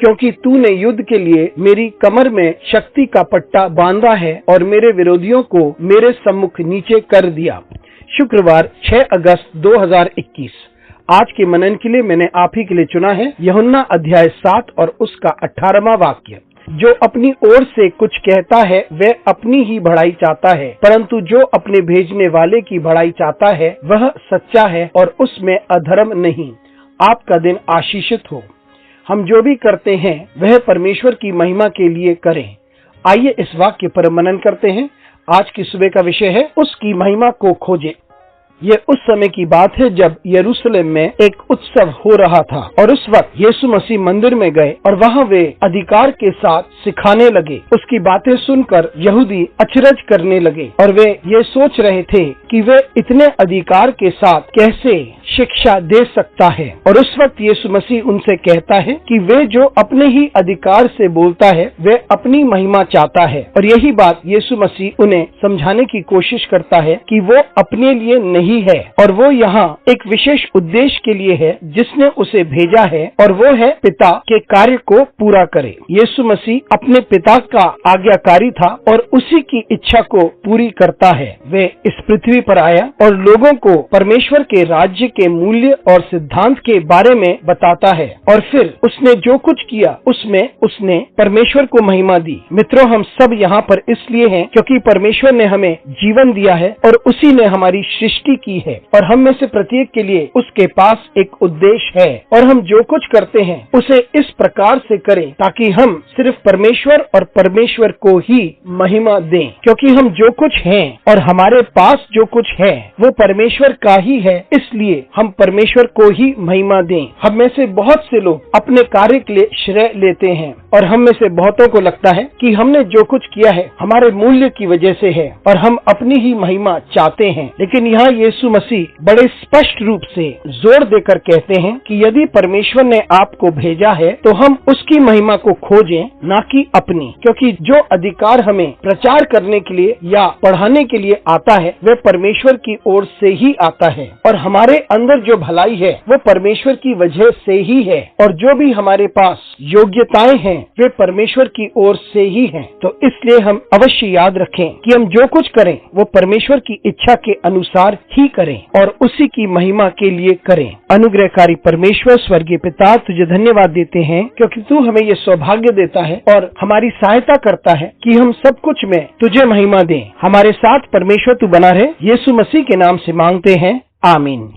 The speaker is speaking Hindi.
क्योंकि तूने युद्ध के लिए मेरी कमर में शक्ति का पट्टा बांधा है और मेरे विरोधियों को मेरे सम्मुख नीचे कर दिया। शुक्रवार 6 अगस्त 2021। आज के मनन के लिए मैंने आप ही के लिए चुना है यूहन्ना अध्याय 7 और उसका 18वां वाक्य। जो अपनी ओर से कुछ कहता है वह अपनी ही भलाई चाहता है, परंतु जो अपने भेजने वाले की भलाई चाहता है वह सच्चा है और उसमें अधर्म नहीं। आपका दिन आशीषित हो। हम जो भी करते हैं वह परमेश्वर की महिमा के लिए करें। आइए इस वाक्य पर मनन करते हैं। आज की सुबह का विषय है उसकी महिमा को खोजें। ये उस समय की बात है जब यरूशलेम में एक उत्सव हो रहा था और उस वक्त यीशु मसीह मंदिर में गए और वहाँ वे अधिकार के साथ सिखाने लगे। उसकी बातें सुनकर यहूदी अचरज करने लगे और वे ये सोच रहे थे कि वे इतने अधिकार के साथ कैसे शिक्षा दे सकता है। और उस वक्त यीशु मसीह उनसे कहता है कि वे जो अपने ही अधिकार से बोलता है वे अपनी महिमा चाहता है। और यही बात यीशु मसीह उन्हें समझाने की कोशिश करता है कि वो अपने लिए नहीं है और वो यहाँ एक विशेष उद्देश्य के लिए है जिसने उसे भेजा है और वो है पिता के कार्य को पूरा करे। यीशु मसीह अपने पिता का आज्ञाकारी था और उसी की इच्छा को पूरी करता है। वे इस पृथ्वी पर आया और लोगों को परमेश्वर के राज्य के मूल्य और सिद्धांत के बारे में बताता है और फिर उसने जो कुछ किया उसमें उसने परमेश्वर को महिमा दी। मित्रों, हम सब यहाँ पर इसलिए हैं क्योंकि परमेश्वर ने हमें जीवन दिया है और उसी ने हमारी सृष्टि की है और हम में से प्रत्येक के लिए उसके पास एक उद्देश्य है और हम जो कुछ करते हैं उसे इस प्रकार से करें ताकि हम सिर्फ परमेश्वर और परमेश्वर को ही महिमा दें। क्योंकि हम जो कुछ हैं और हमारे पास जो कुछ है वो परमेश्वर का ही है, इसलिए हम परमेश्वर को ही महिमा दें। हम में से बहुत से लोग अपने कार्य के लिए श्रेय लेते हैं और हम में से बहुतों को लगता है कि हमने जो कुछ किया है हमारे मूल्य की वजह से है और हम अपनी ही महिमा चाहते हैं। लेकिन यहाँ यीशु मसीह बड़े स्पष्ट रूप से जोर देकर कहते हैं कि यदि परमेश्वर ने आपको भेजा है तो हम उसकी महिमा को खोजें, ना कि अपनी। क्योंकि जो अधिकार हमें प्रचार करने के लिए या पढ़ाने के लिए आता है वह परमेश्वर की ओर से ही आता है और हमारे अंदर जो भलाई है वो परमेश्वर की वजह से ही है और जो भी हमारे पास योग्यताएं हैं वे परमेश्वर की ओर से ही हैं। तो इसलिए हम अवश्य याद रखें कि हम जो कुछ करें वो परमेश्वर की इच्छा के अनुसार ही करें और उसी की महिमा के लिए करें। अनुग्रहकारी परमेश्वर स्वर्गीय पिता, तुझे धन्यवाद देते हैं क्योंकि तू हमें ये सौभाग्य देता है और हमारी सहायता करता है कि हम सब कुछ में तुझे महिमा दें। हमारे साथ परमेश्वर तू बना रहे। यीशु मसीह के नाम से मांगते हैं, आमीन।